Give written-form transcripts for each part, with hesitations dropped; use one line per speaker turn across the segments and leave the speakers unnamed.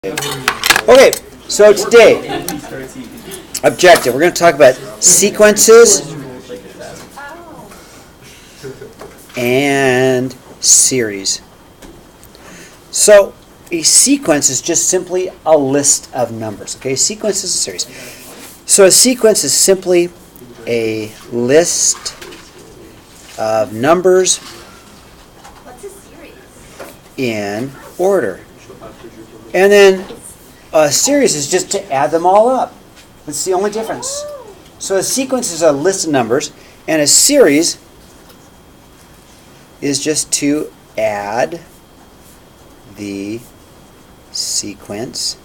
Okay, so today, objective, we're going to talk about sequences and series. So, a sequence is just simply a list of numbers. Okay, sequence is a series. So a sequence is simply a list of numbers in order. And then a series is just to add them all up. That's the only difference. So a sequence is a list of numbers, and a series is just to add the sequence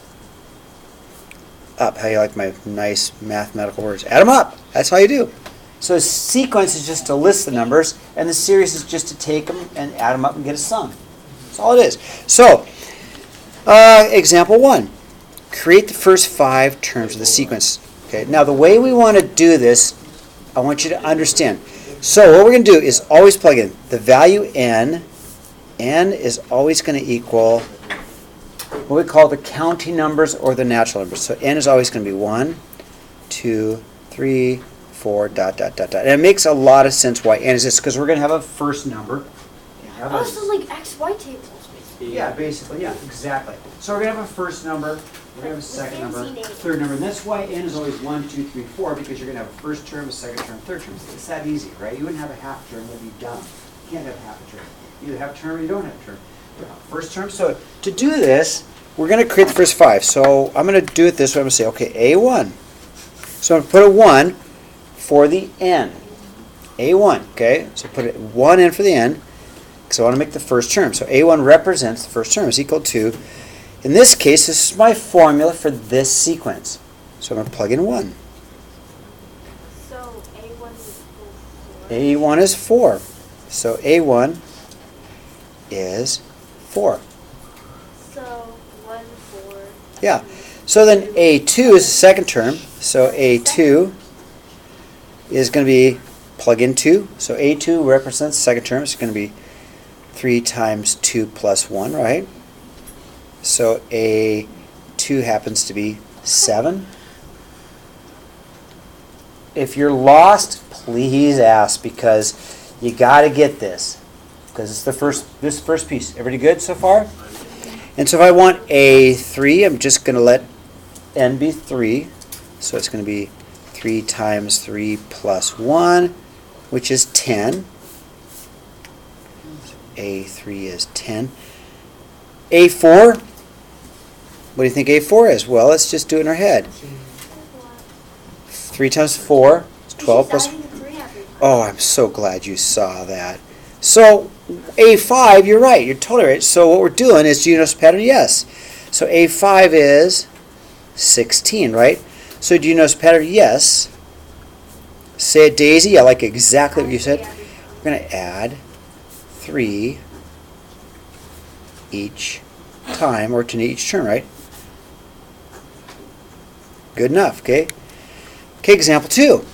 up. How you like my nice mathematical words? Add them up. That's how you do. So a sequence is just a list of numbers, and the series is just to take them and add them up and get a sum. That's all it is. So, example 1. Create the first 5 terms of the sequence. Okay. Now the way we want to do this, I want you to understand. So what we're going to do is always plug in the value n. N is always going to equal what we call the counting numbers or the natural numbers. So n is always going to be 1, 2, 3, 4, ... And it makes a lot of sense why n is this, because we're going to have a first number.
Oh, so like XY tables.
Yeah, basically, yeah, exactly. So we're going to have a first number, we're going to have a second number, third number, and that's why n is always 1, 2, 3, 4, because you're going to have a first term, a second term, third term. It's that easy, right? You wouldn't have a half term, that'd be dumb. You can't have half a term. You either have a term or you don't have a term. First term, so to do this, we're going to create the first 5. So I'm going to do it this way. I'm going to say, okay, A1. So I'm going to put a 1 for the n. A1, okay? So put it 1 in for the n, because I want to make the first term. So A1 represents the first term is equal to, in this case, this is my formula for this sequence. So I'm going to plug in 1.
So A1 is 4.
A1 is 4. So A1 is 4.
So 1, 4.
Yeah. So then A2 is the second term. So A2 is going to be plug in 2. So A2 represents the second term. It's going to be 3 times 2 plus 1, right? So A2 happens to be 7. If you're lost, please ask, because you got to get this, because it's this first piece. Everybody good so far? And so if I want A3, I'm just going to let n be 3. So it's going to be 3 times 3 plus 1, which is 10. A3 is 10. A4, what do you think A4 is? Well, let's just do it in our head. 3 times 4 is 12 plus... Oh, I'm so glad you saw that. So A5, you're right. You're totally right. So what we're doing is, do you notice the pattern? Yes. So A5 is 16, right? So do you notice the pattern? Yes. Say it, Daisy. I like exactly what you said. We're going to add 3 each time, or to each term, right? Good enough, okay? Okay, example 2.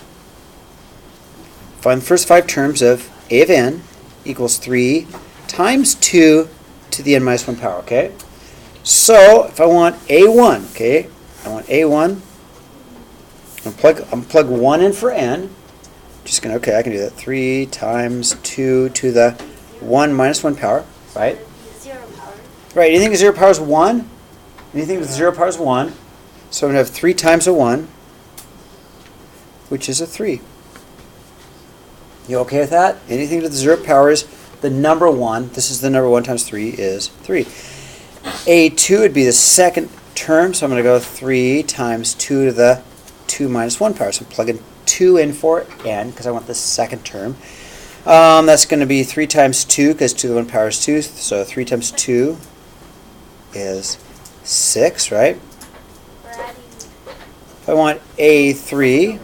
Find the first 5 terms of a of n equals 3 times 2 to the n minus 1 power, okay? So, if I want a1, okay, I want a1, I'm going to plug 1 in for n. Just going to, okay, I can do that. 3 times 2 to the 1 minus 1 power, right?
0 power.
Right, anything with 0 power is 1. Anything with 0 power is 1. So I'm going to have 3 times a 1, which is a 3. You okay with that? Anything to the 0 power is the number 1. This is the number 1 times 3 is 3. A2 would be the second term, so I'm going to go 3 times 2 to the 2 minus 1 power. So I'm plugging 2 in for n, because I want the second term. That's going to be 3 times 2, because 2 to the 1 power is 2. So 3 times 2 is 6, right? If I want A3,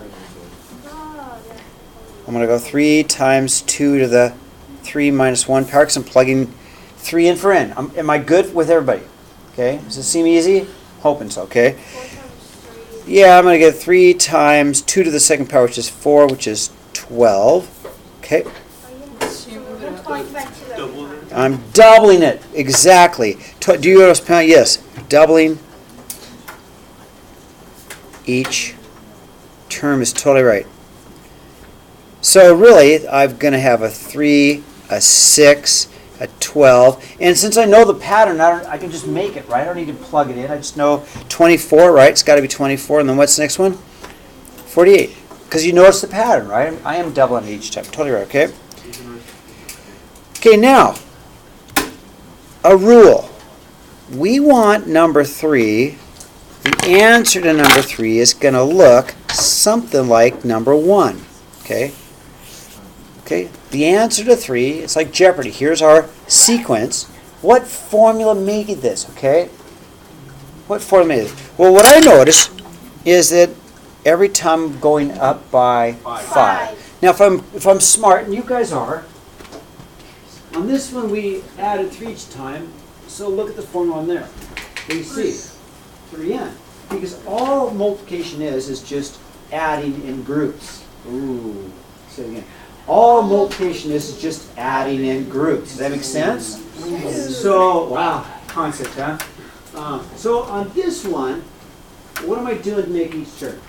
I'm going to go 3 times 2 to the 3 minus 1 power, because I'm plugging 3 in for n. Am I good with everybody? Okay? Does it seem easy? Hoping so, okay? Yeah, I'm going to get 3 times 2 to the second power, which is 4, which is 12. Okay? I'm doubling it. Exactly. Do you notice? Yes. Doubling each term is totally right. So really, I'm going to have a 3, a 6, a 12. And since I know the pattern, I can just make it, right? I don't need to plug it in. I just know 24, right? It's got to be 24. And then what's the next one? 48. Because you notice the pattern, right? I am doubling it each time. Totally right, okay? Okay, now, a rule. We want number 3. The answer to number 3 is going to look something like number 1. Okay? Okay? The answer to 3, it's like Jeopardy. Here's our sequence. What formula made this? Okay? What formula made it? Well, what I notice is that every time I'm going up by 5. Now, if I'm smart, and you guys are, on this one we added 3 each time. So look at the formula on there. What do you see? 3n. Because all multiplication is just adding in groups. Ooh. Say it again. All multiplication is just adding in groups. Does that make sense? So, wow, concept, huh? So on this one, what am I doing to make each term?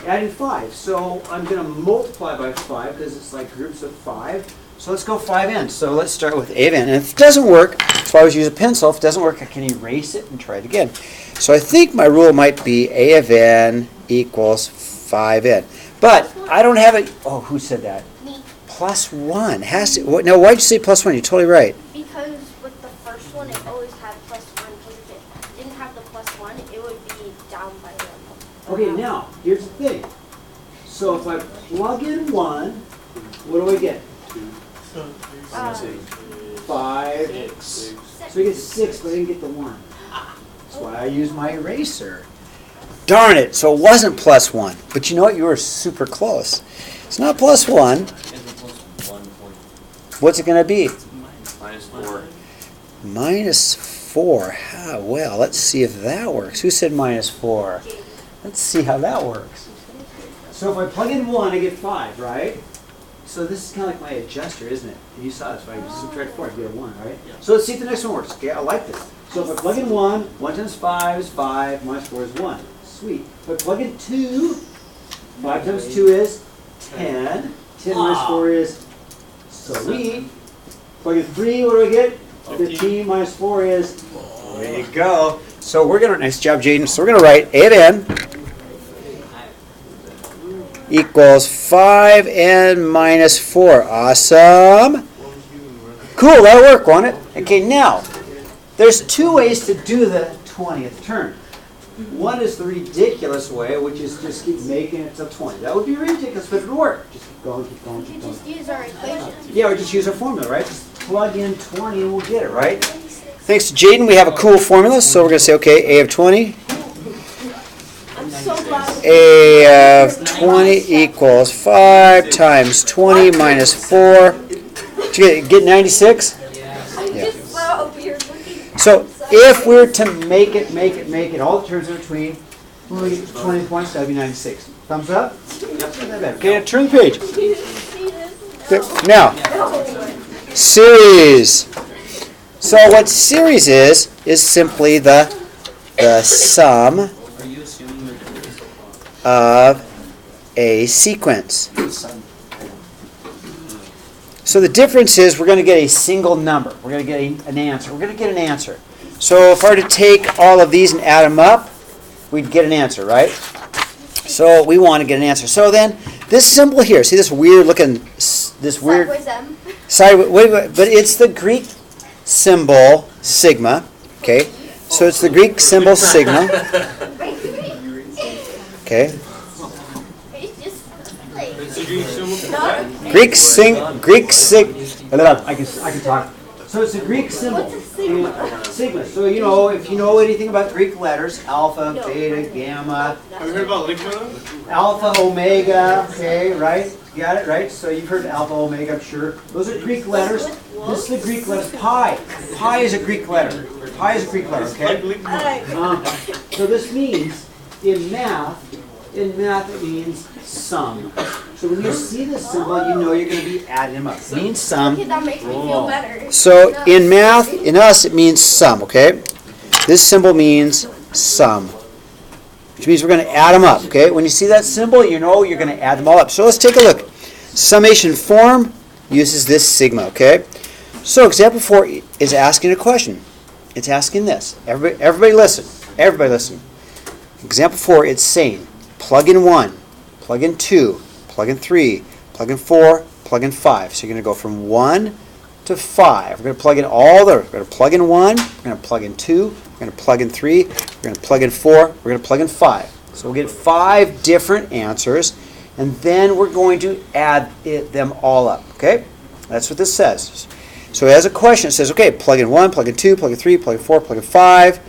Adding 5. So I'm going to multiply by 5 because it's like groups of 5. So let's go 5n. So let's start with a of n. And if it doesn't work, so I always use a pencil. If it doesn't work, I can erase it and try it again. So I think my rule might be a of n equals 5n. But I don't have it. Oh, who said that?
Me.
Plus 1. Has to. Now, why'd you say plus 1? You're totally right.
Because with the first one, it always had plus 1. Because if it didn't have the plus 1, it would be down by 1.
Okay, now, here's the thing. So if I plug in 1, what do I get? 5. So we get 6, but I didn't get the 1. That's why I use my eraser. Darn it, so it wasn't plus 1. But you know what? You were super close. It's not plus 1. What's it going to be?
Minus 4.
Minus 4. Well, let's see if that works. Who said minus 4? Let's see how that works. So if I plug in 1, I get 5, right? So this is kind of like my adjuster, isn't it? And you saw this, right? You subtract 4, I get a 1, right? So let's see if the next one works. Okay, I like this. So if I plug in 1, 1 times 5 is 5, minus 4 is 1. Sweet. If I plug in 2, 5 times 2 is 10. 10 minus 4 is sweet. Plug in 3, what do I get? 15 minus 4 is, there you go. So we're going to, nice job, Jaden. So we're going to write a of n equals 5n minus 4. Awesome. Cool, that'll work, won't it? Okay, now, there's 2 ways to do the 20th term. One is the ridiculous way, which is just keep making it to 20. That would be ridiculous, but it would work. Just keep going, keep going,
You
keep
can
going.
just use our equation.
Yeah, or just use our formula, right? Just plug in 20 and we'll get it, right? Thanks to Jaden, we have a cool formula, so we're going to say, okay, a of 20.
I'm so glad.
A of 20 equals 5 times 20 minus 4. Did you get 96?
I just saw a weird looking.
So if we were to make it, all the terms in between, when we get to 20 points, that would be 96. Thumbs up? Not that bad. Okay, now turn the page.
You didn't see this?
Okay, now,
No.
series. So what series is simply the sum
Are you assuming
of a sequence. So the difference is we're going to get a single number. We're going to get an answer. We're going to get an answer. So if I were to take all of these and add them up, we'd get an answer, right? So we want to get an answer. So then this symbol here, see this weird looking, this weird
Sideways M.
sideways, wait, but it's the Greek symbol sigma. Okay, so it's the Greek symbol sigma. Okay.
It's just like.
It's a Greek symbol.
No.
Greek sig. I can talk. So it's a Greek symbol.
What's a sigma?
Sigma. So you know, if you know anything about Greek letters, alpha,
No.
beta, gamma,
Have you heard about Ligma?
alpha, omega. Okay, right? You got it, right? So you've heard alpha, omega, I'm sure. Those are Greek letters. This is the Greek letter pi. Pi is a Greek letter. Pi is a Greek letter. Okay. So this means in math it means sum. So when you see this symbol, you know you're going to be adding them up. It means sum.
Okay, that makes me feel better.
So in math, in us, it means sum, okay? This symbol means sum. which means we're going to add them up. Okay, when you see that symbol, you know you're going to add them all up. So let's take a look. Summation form uses this sigma. Okay, so example 4 is asking a question. It's asking this. Everybody listen. Everybody listen. Example 4, it's saying plug in 1, plug in 2, plug in 3, plug in 4, plug in 5. So you're going to go from 1 to 5. We're going to plug in all the. We're going to plug in 1. We're going to plug in 2. We're going to plug in 3. We're going to plug in 4. We're going to plug in 5. So we'll get 5 different answers, and then we're going to add them all up. Okay, that's what this says. So it has a question. It says, okay, plug in 1, plug in 2, plug in 3, plug in 4, plug in 5.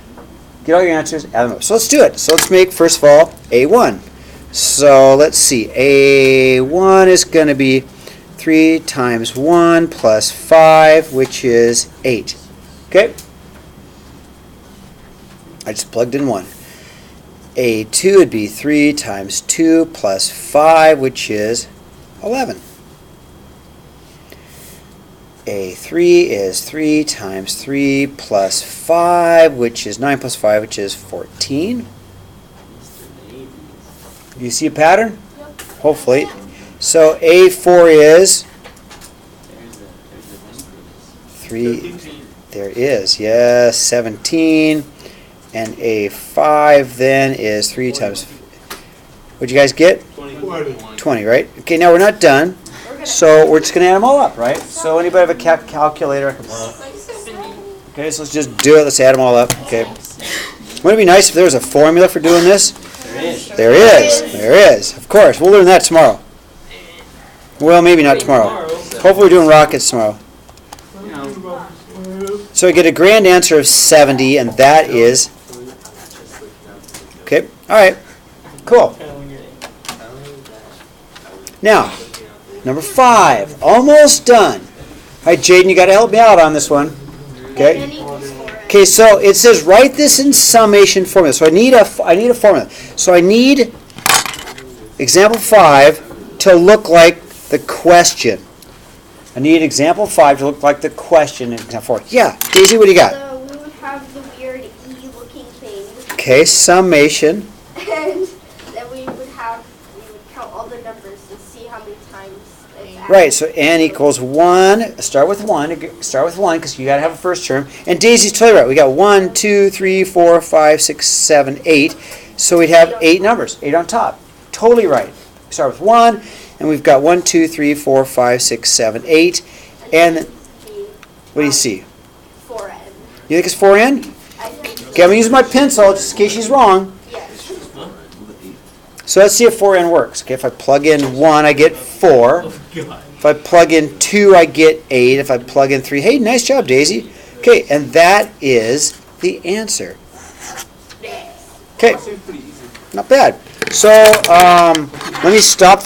Get all your answers, add them up. So let's do it. So let's make, first of all, A1. So let's see. A1 is going to be 3 times 1 plus 5, which is 8. Okay? I just plugged in 1. A2 would be 3 times 2 plus 5, which is 11. A3 is 3 times 3 plus 5, which is 9 plus 5, which is 14. Do you see a pattern?
Yep.
Hopefully. So A4 is 3. There is, yes, 17. And A5 then is 3 times. What'd you guys get? 20, right? Okay, now we're not done. So we're just going to add them all up, right? So anybody have a calculator I can borrow? Okay, so let's just do it. Let's add them all up. Okay. Wouldn't it be nice if there was a formula for doing this? There is. There is. Of course. We'll learn that tomorrow. Well, maybe not tomorrow. Hopefully we're doing rockets tomorrow. So we get a grand answer of 70, and that is... Okay. All right. Cool. Now... Number 5, almost done. All right, Jaden, you got to help me out on this one. Okay. Okay, so it says write this in summation formula. So I need a formula. So I need example 5 to look like the question. I need example 5 to look like the question in example 4. Yeah, Daisy, what do you got?
So we would have the weird E-looking thing.
Okay, summation.
And then we would count all the numbers and see how many times it's added.
Right, so n equals 1. Start with 1 because you got to have a first term. And Daisy's totally right. We got 1, 2, 3, 4, 5, 6, 7, 8. So we'd have 8 numbers, 8 on top. Totally right. We start with 1, and we've got 1, 2, 3, 4, 5, 6, 7, 8. And what do you see?
4N.
You think it's 4n?
I think.
Okay, I'm going to use my pencil just in case she's wrong.
Yes.
So let's see if 4n works. Okay, if I plug in 1, I get 4. If I plug in 2, I get 8. If I plug in 3, hey, nice job, Daisy. Okay, and that is the answer. Okay, not bad. So let me stop